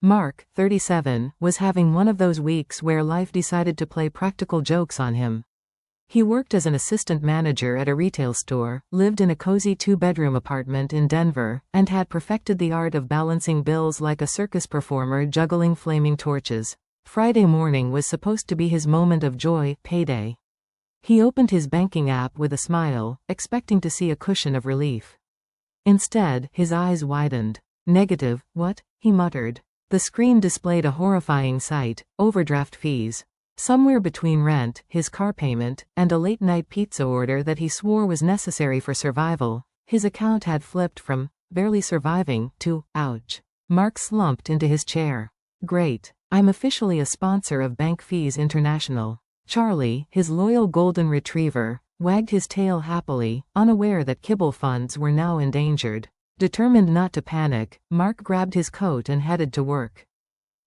Mark, 37, was having one of those weeks where life decided to play practical jokes on him. He worked as an assistant manager at a retail store, lived in a cozy two-bedroom apartment in Denver, and had perfected the art of balancing bills like a circus performer juggling flaming torches. Friday morning was supposed to be his moment of joy, payday. He opened his banking app with a smile, expecting to see a cushion of relief. Instead, his eyes widened. Negative, what? He muttered. The screen displayed a horrifying sight: overdraft fees. Somewhere between rent, his car payment, and a late-night pizza order that he swore was necessary for survival, his account had flipped from barely surviving to ouch. Mark slumped into his chair. Great. I'm officially a sponsor of Bank Fees International. Charlie, his loyal golden retriever, wagged his tail happily, unaware that kibble funds were now endangered. Determined not to panic, Mark grabbed his coat and headed to work.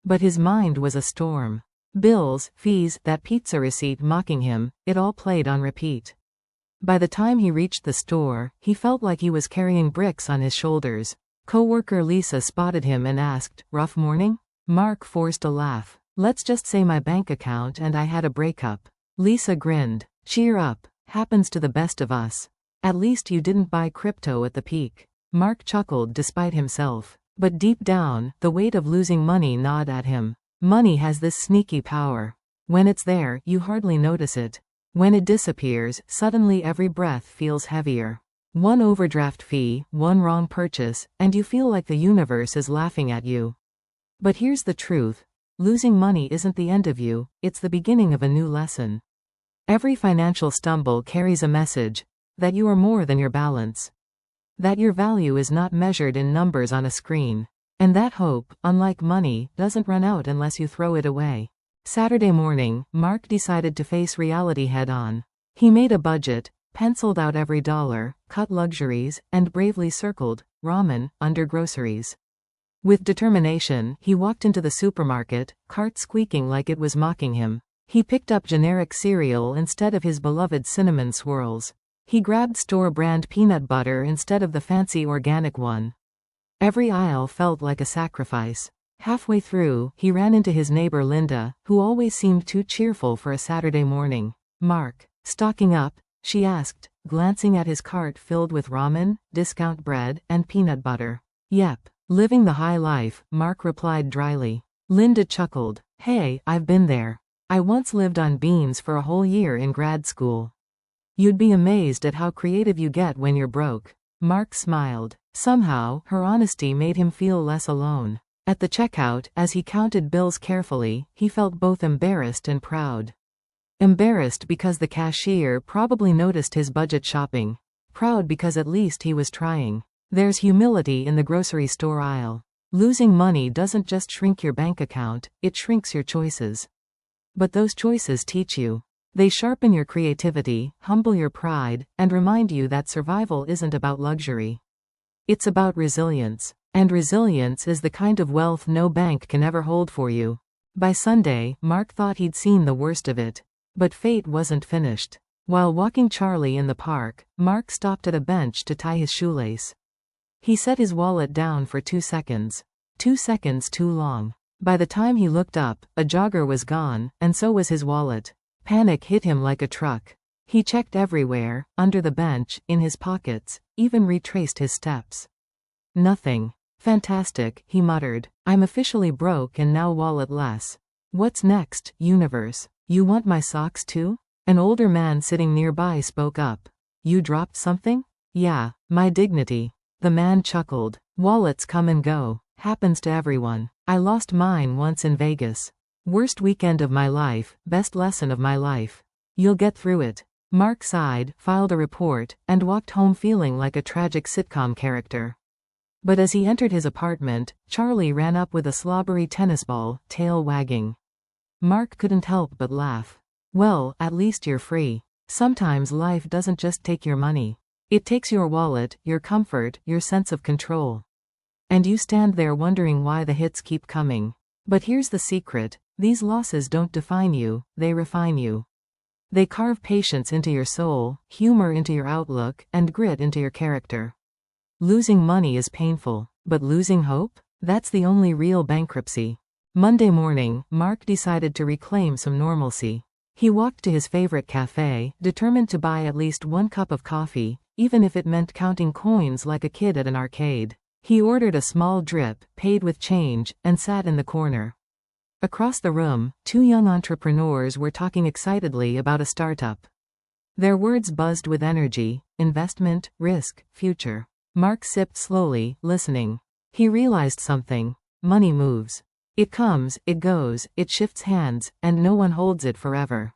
But his mind was a storm. Bills, fees, that pizza receipt mocking him, it all played on repeat. By the time he reached the store, he felt like he was carrying bricks on his shoulders. Coworker Lisa spotted him and asked, "Rough morning?" Mark forced a laugh. "Let's just say my bank account and I had a breakup." Lisa grinned. "Cheer up. Happens to the best of us. At least you didn't buy crypto at the peak." Mark chuckled despite himself. But deep down, the weight of losing money gnawed at him. Money has this sneaky power. When it's there, you hardly notice it. When it disappears, suddenly every breath feels heavier. One overdraft fee, one wrong purchase, and you feel like the universe is laughing at you. But here's the truth. Losing money isn't the end of you, it's the beginning of a new lesson. Every financial stumble carries a message that you are more than your balance. That your value is not measured in numbers on a screen. And that hope, unlike money, doesn't run out unless you throw it away. Saturday morning, Mark decided to face reality head-on. He made a budget, penciled out every dollar, cut luxuries, and bravely circled ramen under groceries. With determination, he walked into the supermarket, cart squeaking like it was mocking him. He picked up generic cereal instead of his beloved cinnamon swirls. He grabbed store-brand peanut butter instead of the fancy organic one. Every aisle felt like a sacrifice. Halfway through, he ran into his neighbor Linda, who always seemed too cheerful for a Saturday morning. "Mark, stocking up?" she asked, glancing at his cart filled with ramen, discount bread, and peanut butter. "Yep. Living the high life," Mark replied dryly. Linda chuckled. "Hey, I've been there. I once lived on beans for a whole year in grad school." "You'd be amazed at how creative you get when you're broke." Mark smiled. Somehow, her honesty made him feel less alone. At the checkout, as he counted bills carefully, he felt both embarrassed and proud. Embarrassed because the cashier probably noticed his budget shopping. Proud because at least he was trying. There's humility in the grocery store aisle. Losing money doesn't just shrink your bank account, it shrinks your choices. But those choices teach you. They sharpen your creativity, humble your pride, and remind you that survival isn't about luxury. It's about resilience. And resilience is the kind of wealth no bank can ever hold for you. By Sunday, Mark thought he'd seen the worst of it. But fate wasn't finished. While walking Charlie in the park, Mark stopped at a bench to tie his shoelace. He set his wallet down for 2 seconds. 2 seconds too long. By the time he looked up, a jogger was gone, and so was his wallet. Panic hit him like a truck. He checked everywhere, under the bench, in his pockets, even retraced his steps. Nothing. "Fantastic," he muttered. "I'm officially broke and now walletless. What's next, universe? You want my socks too?" An older man sitting nearby spoke up. "You dropped something?" "Yeah, my dignity." The man chuckled. "Wallets come and go. Happens to everyone. I lost mine once in Vegas. Worst weekend of my life, best lesson of my life. You'll get through it." Mark sighed, filed a report, and walked home feeling like a tragic sitcom character. But as he entered his apartment, Charlie ran up with a slobbery tennis ball, tail wagging. Mark couldn't help but laugh. "Well, at least you're free. Sometimes life doesn't just take your money. It takes your wallet, your comfort, your sense of control. And you stand there wondering why the hits keep coming. But here's the secret. These losses don't define you, they refine you. They carve patience into your soul, humor into your outlook, and grit into your character. Losing money is painful, but losing hope? That's the only real bankruptcy. Monday morning, Mark decided to reclaim some normalcy. He walked to his favorite cafe, determined to buy at least 1 cup of coffee, even if it meant counting coins like a kid at an arcade. He ordered a small drip, paid with change, and sat in the corner. Across the room, 2 young entrepreneurs were talking excitedly about a startup. Their words buzzed with energy: investment, risk, future. Mark sipped slowly, listening. He realized something. Money moves. It comes, it goes, it shifts hands, and no one holds it forever.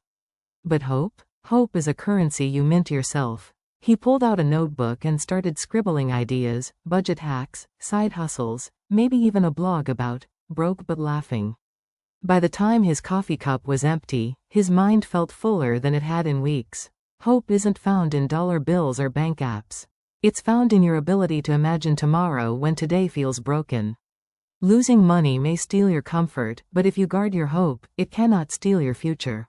But hope? Hope is a currency you mint yourself. He pulled out a notebook and started scribbling ideas, budget hacks, side hustles, maybe even a blog about broke but laughing. By the time his coffee cup was empty, his mind felt fuller than it had in weeks. Hope isn't found in dollar bills or bank apps. It's found in your ability to imagine tomorrow when today feels broken. Losing money may steal your comfort, but if you guard your hope, it cannot steal your future.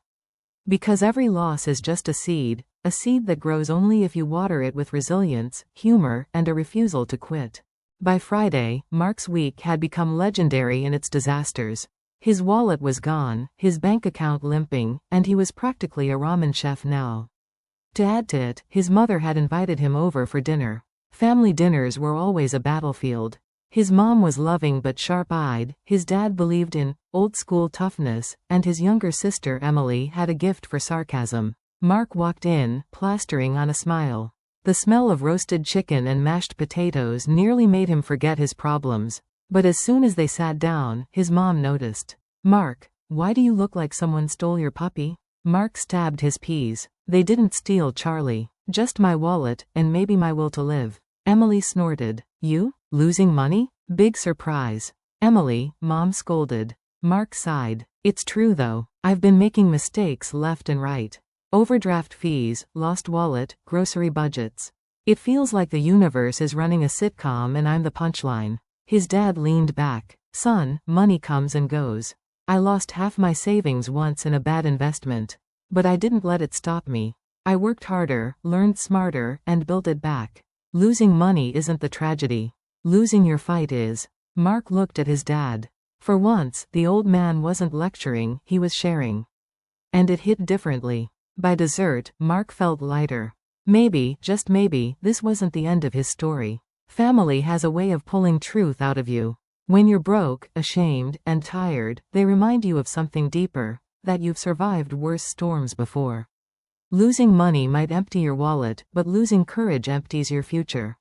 Because every loss is just a seed that grows only if you water it with resilience, humor, and a refusal to quit. By Friday, Mark's week had become legendary in its disasters. His wallet was gone, his bank account limping, and he was practically a ramen chef now. To add to it, his mother had invited him over for dinner. Family dinners were always a battlefield. His mom was loving but sharp-eyed, his dad believed in old-school toughness, and his younger sister Emily had a gift for sarcasm. Mark walked in, plastering on a smile. The smell of roasted chicken and mashed potatoes nearly made him forget his problems. But as soon as they sat down, his mom noticed. "Mark, why do you look like someone stole your puppy?" Mark stabbed his peas. "They didn't steal Charlie. Just my wallet, and maybe my will to live." Emily snorted. "You? Losing money? Big surprise." "Emily," Mom scolded. Mark sighed. "It's true though. I've been making mistakes left and right. Overdraft fees, lost wallet, grocery budgets. It feels like the universe is running a sitcom and I'm the punchline." His dad leaned back. "Son, money comes and goes. I lost half my savings once in a bad investment. But I didn't let it stop me. I worked harder, learned smarter, and built it back. Losing money isn't the tragedy. Losing your fight is." Mark looked at his dad. For once, the old man wasn't lecturing, he was sharing. And it hit differently. By dessert, Mark felt lighter. Maybe, just maybe, this wasn't the end of his story. Family has a way of pulling truth out of you. When you're broke, ashamed, and tired, they remind you of something deeper, that you've survived worse storms before. Losing money might empty your wallet, but losing courage empties your future.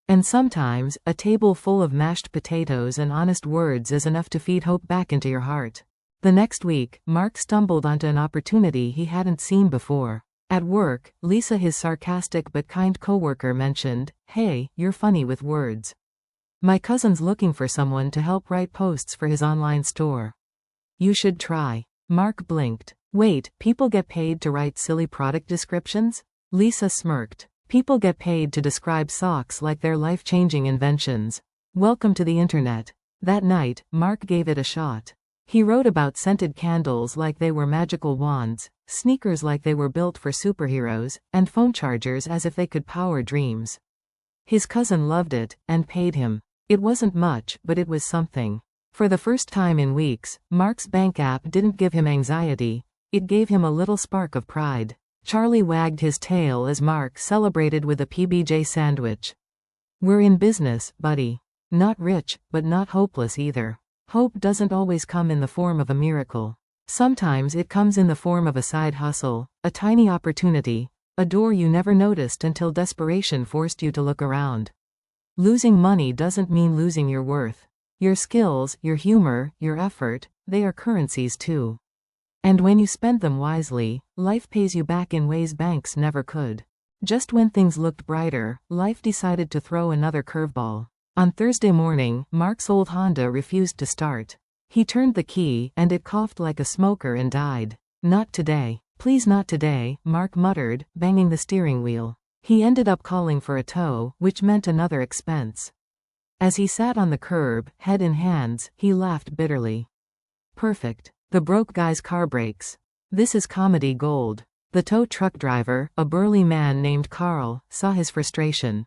And sometimes, a table full of mashed potatoes and honest words is enough to feed hope back into your heart. The next week, Mark stumbled onto an opportunity he hadn't seen before. At work, Lisa, his sarcastic but kind coworker, mentioned, "Hey, you're funny with words. My cousin's looking for someone to help write posts for his online store. You should try." Mark blinked. "Wait, people get paid to write silly product descriptions?" Lisa smirked. "People get paid to describe socks like they're life-changing inventions. Welcome to the internet." That night, Mark gave it a shot. He wrote about scented candles like they were magical wands, sneakers like they were built for superheroes, and phone chargers as if they could power dreams. His cousin loved it, and paid him. It wasn't much, but it was something. For the first time in weeks, Mark's bank app didn't give him anxiety, it gave him a little spark of pride. Charlie wagged his tail as Mark celebrated with a PBJ sandwich. "We're in business, buddy. Not rich, but not hopeless either." Hope doesn't always come in the form of a miracle. Sometimes it comes in the form of a side hustle, a tiny opportunity, a door you never noticed until desperation forced you to look around. Losing money doesn't mean losing your worth. Your skills, your humor, your effort, they are currencies too. And when you spend them wisely, life pays you back in ways banks never could. Just when things looked brighter, life decided to throw another curveball. On Thursday morning, Mark's old Honda refused to start. He turned the key, and it coughed like a smoker and died. "Not today. Please not today," Mark muttered, banging the steering wheel. He ended up calling for a tow, which meant another expense. As he sat on the curb, head in hands, he laughed bitterly. Perfect. The broke guy's car breaks. This is comedy gold. The tow truck driver, a burly man named Carl, saw his frustration.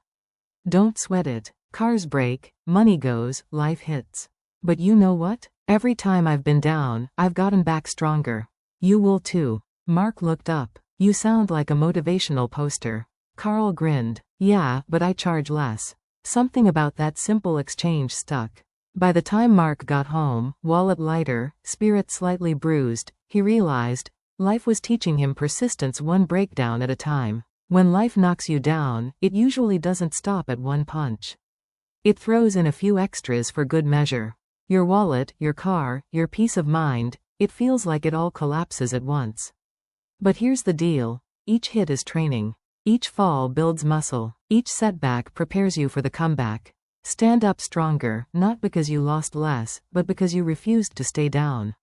"Don't sweat it. Cars break, money goes, life hits. But you know what? Every time I've been down, I've gotten back stronger. You will too. Mark looked up. You sound like a motivational poster. Carl grinned. Yeah, but I charge less. Something about that simple exchange stuck. By the time Mark got home, wallet lighter, spirit slightly bruised, he realized life was teaching him persistence one breakdown at a time. When life knocks you down, it usually doesn't stop at one punch. It throws in a few extras for good measure. Your wallet, your car, your peace of mind, it feels like it all collapses at once. But here's the deal. Each hit is training. Each fall builds muscle. Each setback prepares you for the comeback. Stand up stronger, not because you lost less, but because you refused to stay down.